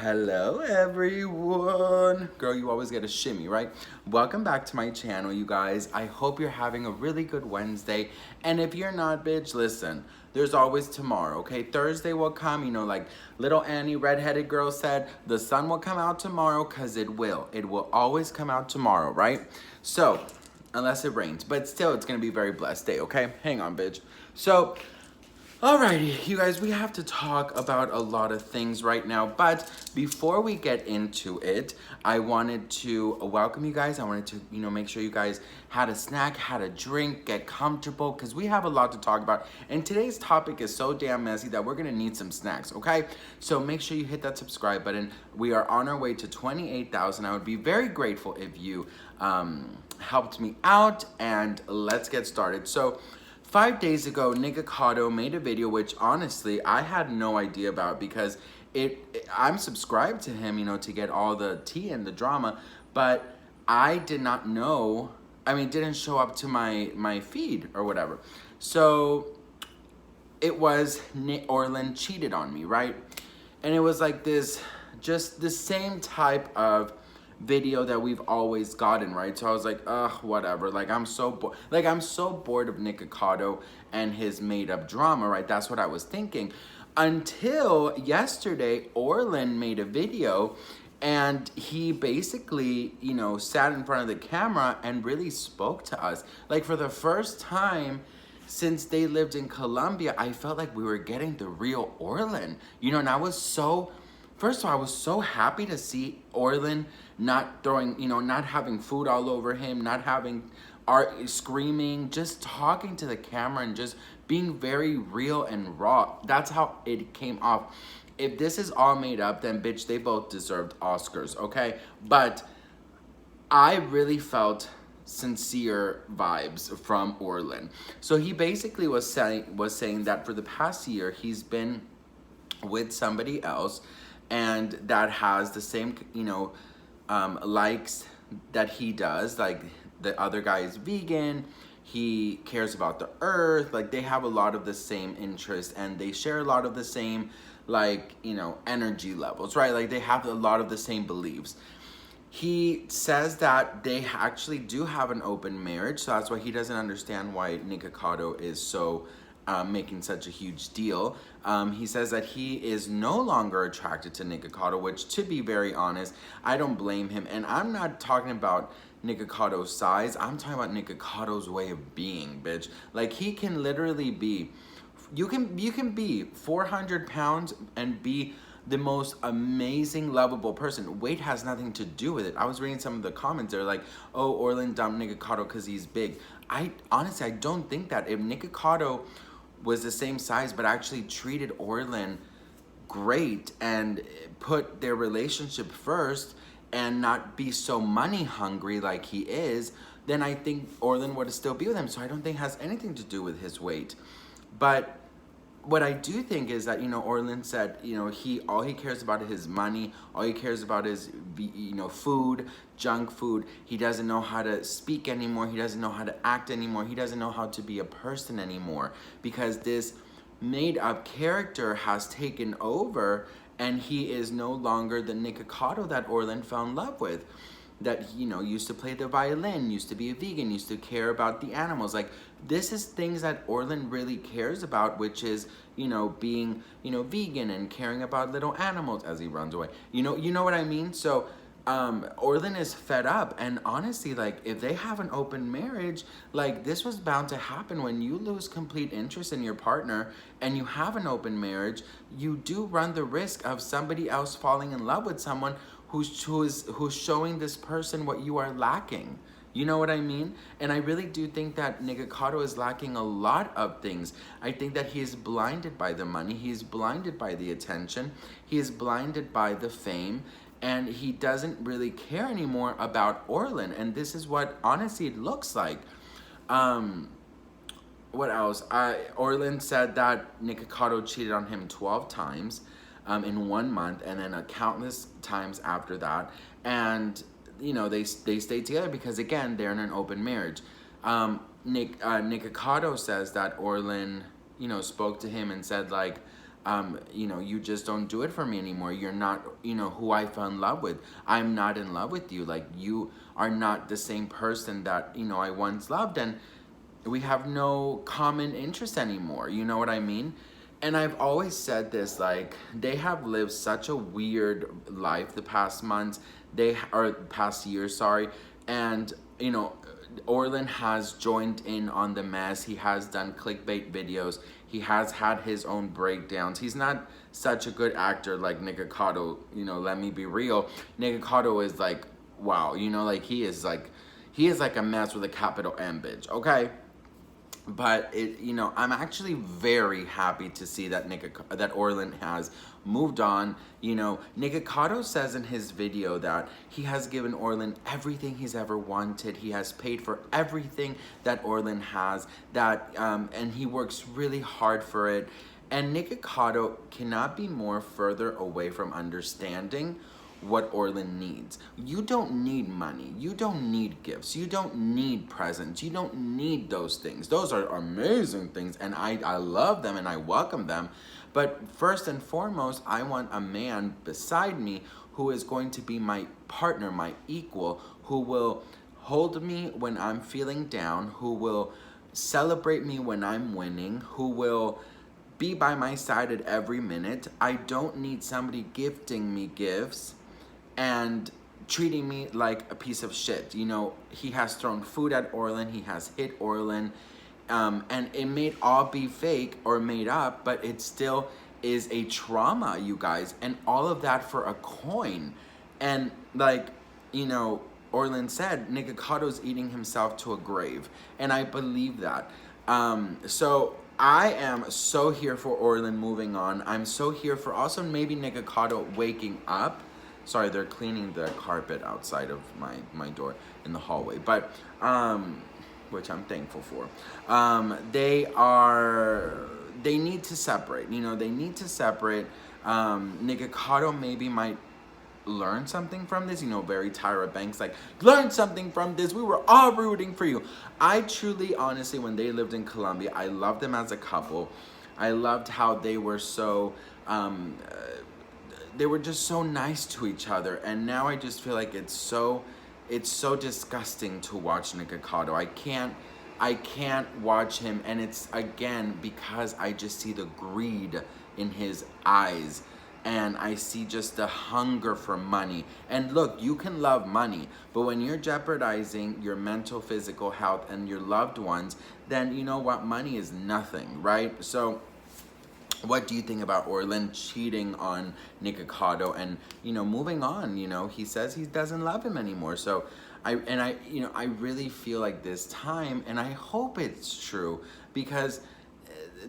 Hello everyone. Girl, you always get a shimmy, right? Welcome back to my channel, you guys. I hope you're having a really good Wednesday. And if you're not, bitch, listen, there's always tomorrow, okay? Thursday will come, like little Annie, redheaded girl said, the sun will come out tomorrow because it will. It will always come out tomorrow, right? So, unless it rains, but still it's gonna be a very blessed day, okay? Hang on, bitch. So, alrighty, you guys, we have to talk about a lot of things right now, but before we get into it, I wanted to welcome you guys. I wanted to, make sure you guys had a snack, had a drink, get comfortable, because we have a lot to talk about. And today's topic is so damn messy that we're gonna need some snacks, okay? So make sure you hit that subscribe button. We are on our way to 28,000. I would be very grateful if you helped me out, and let's get started. So, 5 days ago, Nikocado made a video which honestly I had no idea about because I'm subscribed to him, to get all the tea and the drama, but I did not know. I mean, it didn't show up to my feed or whatever. So it was Orlan cheated on me, right? And it was like this, just the same type of video that we've always gotten, right? So I was like, ugh, whatever. Like, I'm so bored. Like, I'm so bored of Nikocado and his made-up drama, right? That's what I was thinking. Until yesterday, Orlin made a video and he basically, sat in front of the camera and really spoke to us. Like, for the first time since they lived in Colombia, I felt like we were getting the real Orlin. And I was so... First of all, I was so happy to see Orlin not throwing, not having food all over him, not having art screaming, just talking to the camera and just being very real and raw. That's how it came off. If this is all made up, then bitch, they both deserved Oscars, okay? But I really felt sincere vibes from Orlin. So he basically was saying that for the past year, he's been with somebody else and that has the same, likes that he does. Like, the other guy is vegan, he cares about the earth, like they have a lot of the same interests and they share a lot of the same, energy levels, right? Like, they have a lot of the same beliefs. He says that they actually do have an open marriage, so that's why he doesn't understand why Nikocado is so making such a huge deal. He says that he is no longer attracted to Nikocado, which, to be very honest, I don't blame him. And I'm not talking about Nikocado's size. I'm talking about Nikocado's way of being, bitch. Like, he can literally be... You can be 400 pounds and be the most amazing, lovable person. Weight has nothing to do with it. I was reading some of the comments. They're like, oh, Orlin dumped Nikocado because he's big. Honestly, I don't think that. If Nikocado was the same size but actually treated Orlin great and put their relationship first and not be so money hungry like he is, then I think Orlin would still be with him. So I don't think it has anything to do with his weight. But what I do think is that, Orlin said, all he cares about is his money. All he cares about is, food, junk food. He doesn't know how to speak anymore. He doesn't know how to act anymore. He doesn't know how to be a person anymore because this made-up character has taken over and he is no longer the Nikocado that Orlin fell in love with. That, used to play the violin, used to be a vegan, used to care about the animals. Like, this is things that Orlin really cares about, which is, being, vegan and caring about little animals as he runs away. You know what I mean? So, Orlin is fed up. And honestly, like, if they have an open marriage, like, this was bound to happen. When you lose complete interest in your partner and you have an open marriage, you do run the risk of somebody else falling in love with someone who's showing this person what you are lacking. You know what I mean? And I really do think that Nikocado is lacking a lot of things. I think that he is blinded by the money. He is blinded by the attention. He is blinded by the fame. And he doesn't really care anymore about Orlin. And this is what, honestly, it looks like. What else? Orlin said that Nikocado cheated on him 12 times. In 1 month, and then countless times after that, and they stayed together because, again, they're in an open marriage. Nikocado says that Orlin spoke to him and said, like, you know, you just don't do it for me anymore. You're not, you know, who I fell in love with. I'm not in love with you. Like, you are not the same person that, you know, I once loved, and we have no common interest anymore. You know what I mean? And I've always said this, like, they have lived such a weird life the past months, or past years, sorry. And, you know, Orlan has joined in on the mess. He has done clickbait videos. He has had his own breakdowns. He's not such a good actor like Nikocado, you know, let me be real. Nikocado is like, wow, you know, like, he is like a mess with a capital M, bitch, okay? But it, you know, I'm actually very happy to see that that Orlan has moved on. You know, Nikocado says in his video that he has given Orlan everything he's ever wanted. He has paid for everything that Orlan has, that and he works really hard for it. And Nikocado cannot be more further away from understanding what Orlan needs. You don't need money. You don't need gifts. You don't need presents. You don't need those things. Those are amazing things, and I love them and I welcome them. But first and foremost, I want a man beside me who is going to be my partner, my equal, who will hold me when I'm feeling down, who will celebrate me when I'm winning, who will be by my side at every minute. I don't need somebody gifting me gifts and treating me like a piece of shit. You know, he has thrown food at Orlan, he has hit Orlan, and it may all be fake or made up, but it still is a trauma, you guys, and all of that for a coin. And like, you know, Orlan said, Nikocado's eating himself to a grave, and I believe that. So I am so here for Orlan moving on. I'm so here for also maybe Nikocado waking up. Sorry, they're cleaning the carpet outside of my door in the hallway, but which I'm thankful for. They need to separate. You know, they need to separate. Nikocado maybe might learn something from this. You know, very Tyra Banks, like, learn something from this. We were all rooting for you. I truly, honestly, when they lived in Colombia, I loved them as a couple. I loved how they were so. They were just so nice to each other, and now I just feel like it's so disgusting to watch Nikocado. I can't watch him, and it's again because I just see the greed in his eyes, and I see just the hunger for money. And look, you can love money, but when you're jeopardizing your mental, physical health and your loved ones, then you know what, money is nothing, right? So what do you think about Orlan cheating on Nikocado and, you know, moving on? You know, he says he doesn't love him anymore. So I really feel like this time, and I hope it's true, because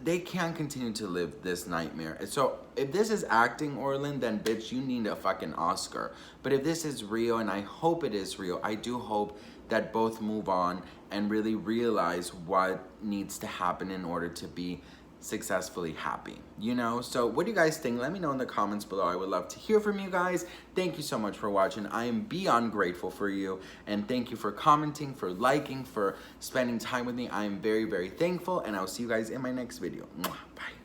they can't continue to live this nightmare. So if this is acting, Orlan, then bitch, you need a fucking Oscar. But if this is real, and I hope it is real, I do hope that both move on and really realize what needs to happen in order to be successfully happy, you know? So what do you guys think? Let me know in the comments below. I would love to hear from you guys. Thank you so much for watching. I am beyond grateful for you, and thank you for commenting, for liking, for spending time with me. I am very, very thankful, and I'll see you guys in my next video. Mwah. Bye.